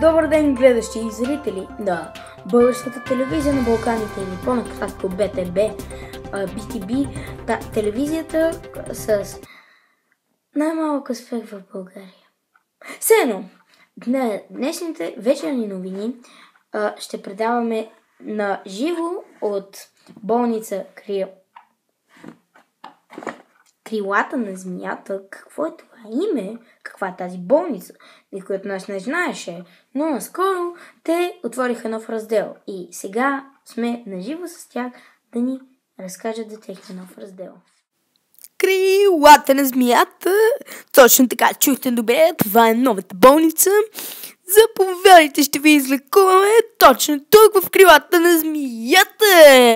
Добър ден, гледащи и зрители на българската телевизия на Балканите или по-накратко БТБ, BTB, телевизията с най-малък успех в България. Все едно, днешните вечерни новини ще предаваме на живо от болница Крилата на змията. Какво е това име? Каква е тази болница? Никой от нас не знаеше, но наскоро те отвориха нов раздел и сега сме наживо с тях да ни разкажат за техния нов раздел. Крилата на змията. Точно така, чухте добре, това е новата болница. Заповядайте, ще ви излекуваме точно тук в крилата на змията.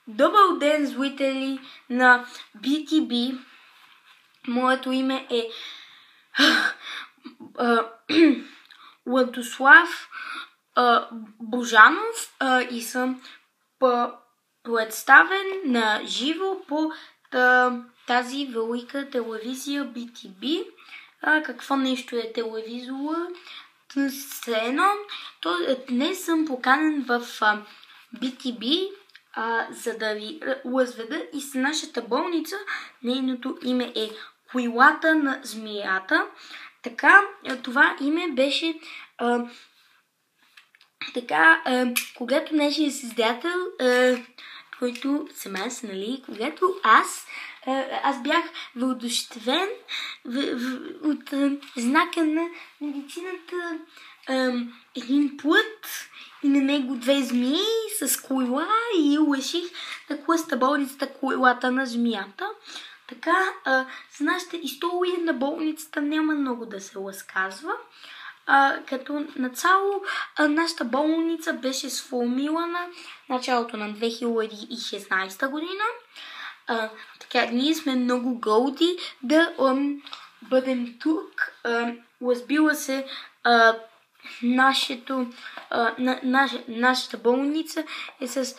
Добър ден, зрители на BTB. Моето име е Владослав Божанов и съм представен на живо по тази велика телевизия BTB. Какво нещо е телевизора? Днес съм поканен в BTB, за да ви разведа и с нашата болница. Нейното име е Крилата на змията. Така, това име беше когато нашия създател, който съм аз, нали, когато аз бях въодушевен от знака на медицината, един плът и на него две змии с крила и реших да кръста болницата Крилата на змията. Така, за нашата история на болницата няма много да се разказва. Като начало нашата болница беше сформирана в началото на 2016 година. Така, ние сме много горди да бъдем тук. Разбира се, нашата болница е с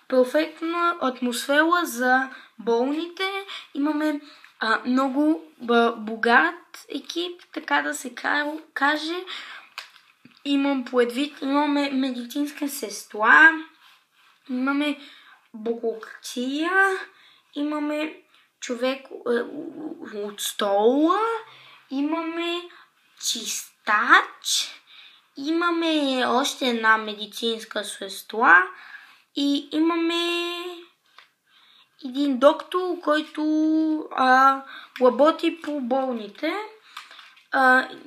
перфектна атмосфера за болните. Имаме много богат екип, така да се каже. Имам предвид, имаме медицинска сестра, имаме бухгалтерия, имаме човек от стола, имаме чистач, имаме още една медицинска сестра и имаме един доктор, който работи по болните.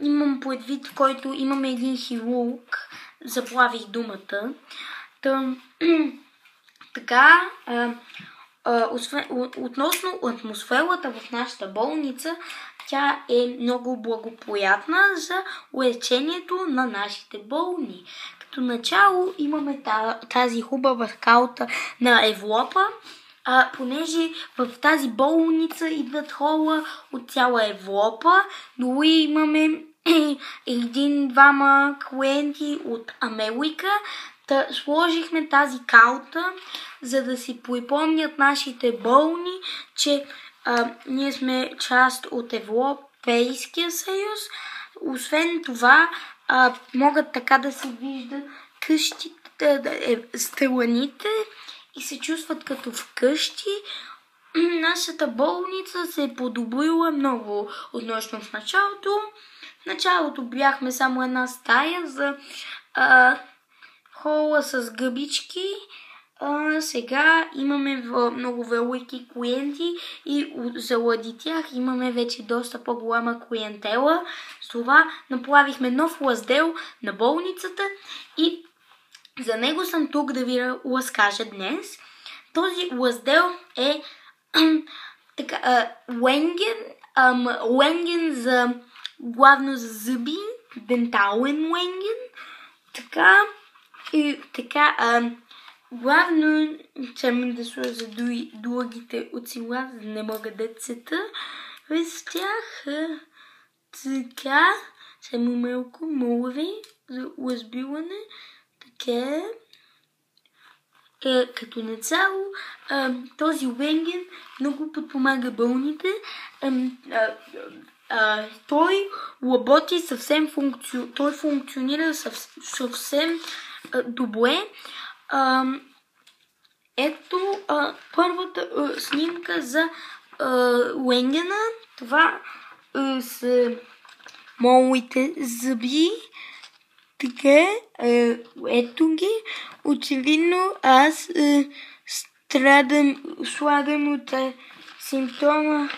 Имам предвид, който имаме един хирург. Заплавих думата. Така, относно атмосферата в нашата болница, тя е много благоприятна за лечението на нашите болни. Като начало имаме тази хубава карта на Европа, понеже в тази болница идват хора от цяла Европа, дори имаме един-двама клиенти от Америка. Сложихме тази карта, за да си припомнят нашите болни, че ние сме част от Европейския съюз. Освен това, могат така да се виждат къщите, страните и се чувстват като вкъщи. Нашата болница се е подобрила много относно в началото. В началото бяхме само една стая за хора с гъбички. Сега имаме много велики клиенти и заради тях имаме вече доста по-голяма клиентела. С това направихме нов раздел на болницата и за него съм тук да ви разкажа днес. Този раздел е рентген за главно за зъби, дентален рентген. Главно трябва да сложа другите очила, за да не мога да цета с тях. Така, само малко, моля ви, за разбиване. Така. като начало този Уенген много подпомага болните. Той работи той функционира съвсем добре. Ето първата снимка за Уенгена. Това са моите зъби. Така, ето ги. Очевидно аз слагам от симптома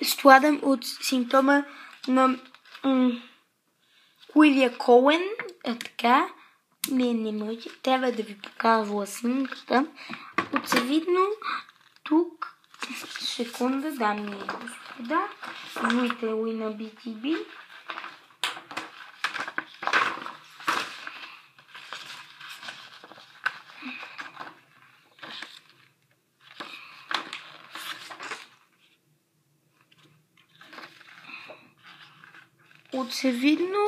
страдам от симптома на куивия колен. Така. Не може. Трябва да ви показва снимката. Очевидно, тук, секунда, дами и господа, зрители на BTB. Очевидно,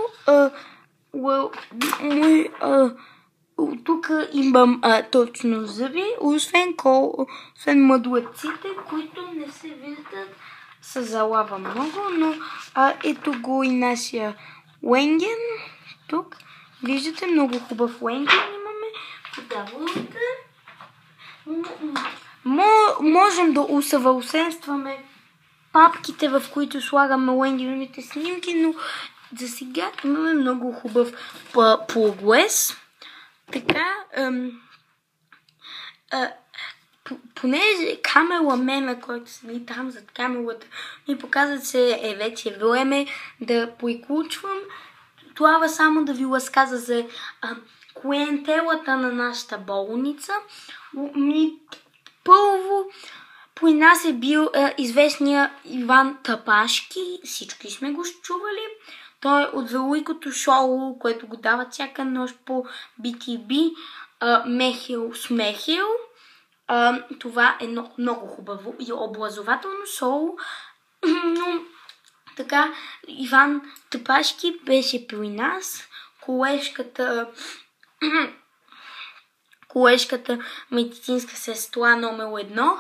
тук имам точно зъби, освен мъдлъците, които не се виждат, се залава много, но ето го и нашия Уенген. Тук виждате много хубав Уенген имаме. Подавалата. Можем да усъвършенстваме папките, в които слагаме Уенгеновите снимки, но за сега имаме много хубав прогрес. Така, понеже камерамена, който седи там зад камерата, ми показва, че вече време да приключвам. Трябва само да ви разказа за клиентелата на нашата болница. Първо, при нас е бил известния Иван Тапашки. Всички сме го чували. Той е от великото шоу, което го дават всяка нощ по BTB, Мехил с Мехил. Това е много хубаво и образователно шоу. Но така, Иван Тапашки беше при нас. Колежката медицинска сестра номер 1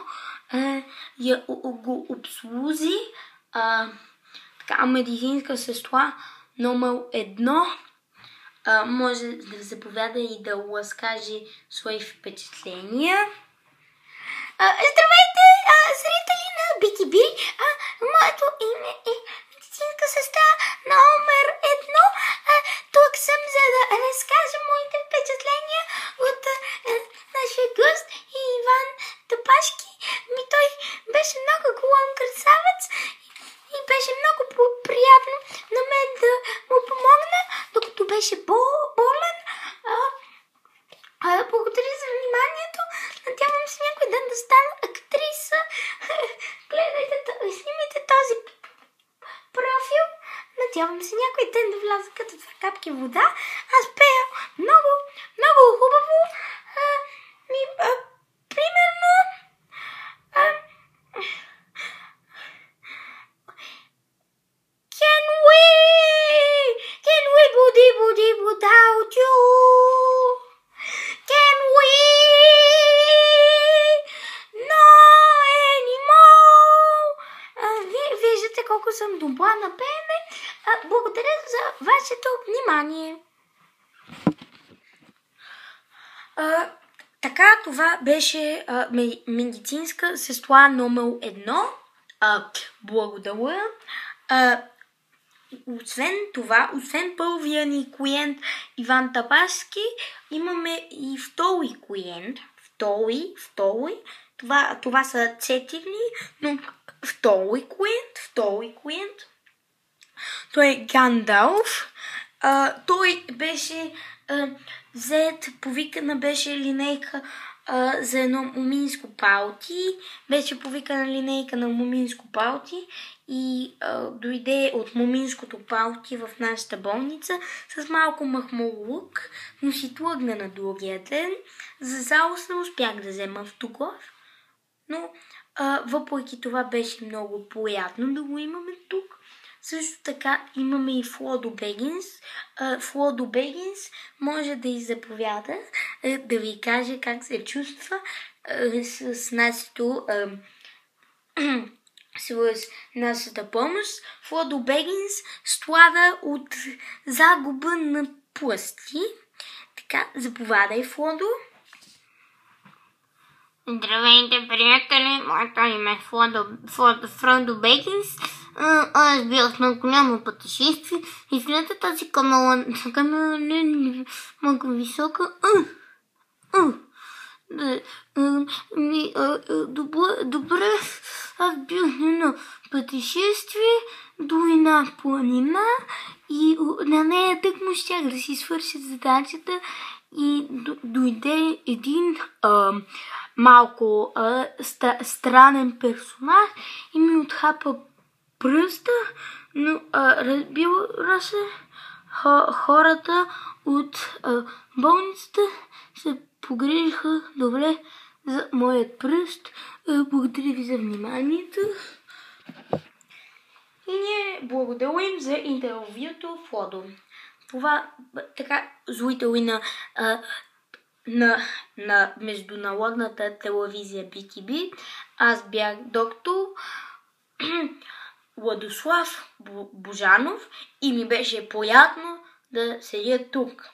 го обслужи. Така, медицинска сестра номер 1 може да заповяда и да разкаже свои впечатления. Здравейте, зрители на BTB! Моето име е медицинска сестра номер 1. Тук съм, за да разкажа моите впечатления от нашия гост Иван Тапашки. Той беше много голям красавец и беше много приятно на мен да му помогна, докато беше болен. Благодаря за вниманието. Надявам се някой ден да стана актриса. Гледайте, снимайте този профил. Надявам се някой ден да вляза като 2 капки вода. Аз пея много, много хубаво. Примерно... Can we budi without you? Can we? No anymore. Виждате колко съм добра на пеене. Благодаря за вашето внимание. Така, това беше медицинска сестра номер 1. Благодаря. Освен това, освен първия ни клиент Иван Тапашки, имаме и втори клиент. Втори. Това са 4, но втори клиент. Той е Гандалф. Той беше повикана беше линейка за едно моминско палти. Беше повикана линейка на моминско палти и дойде от моминското палти в нашата болница с малко махмурлук, но си тлъгна на другия ден. За жалост не успях да взема автограф, но въпреки това беше много приятно да го имаме тук. Също така имаме и Флодо Бегинс. Флодо Бегинс може да иззаповяда, да ви каже как се чувства с нашата помощ. Флодо Бегинс страда от загуба на пръсти. Така, заповядай, Флодо. Здравейте, приятели! Моето име е Фродо Бегинс. Аз бях на голямо пътешествие и след тази камера много висока. Добре, аз бях на пътешествие до една планина и на нея тъкмо щях да си свърша задачата и дойде един малко странен персонаж и ми отхапа пръста, но разбира се, хората от болницата се погрижиха добре за моят пръст. Благодаря ви за вниманието. И ние благодарим за интервюто, Флодо. Това така зрители на международната телевизия BTB. Аз бях доктор Владислав Божанов и ми беше приятно да седя тук.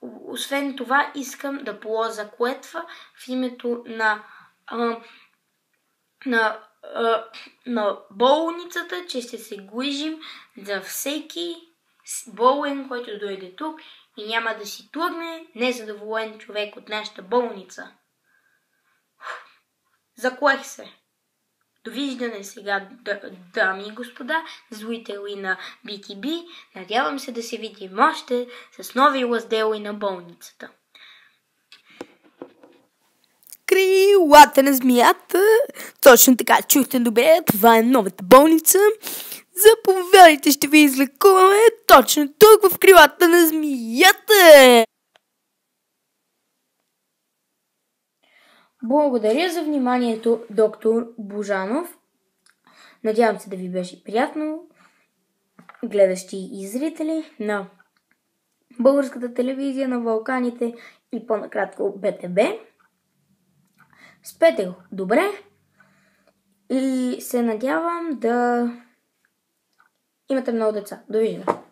Освен това, искам да положа клетва в името на болницата, че ще се грижим за всеки болен, който дойде тук и няма да си тръгне незадоволен човек от нашата болница. Заклех се. Довиждане сега, дами и господа, зрители на BTB. Надявам се да се видим още с нови раздели на болницата. Крилата на змията. Точно така, чухте добре. Това е новата болница. Заповядайте, ще ви излекуваме точно тук в крилата на змията. Благодаря за вниманието, доктор Божанов. Надявам се да ви беше приятно, гледащи и зрители на българската телевизия, на Балканите и по-накратко БТБ. Спете го добре и се надявам да имате много деца. Довиждане!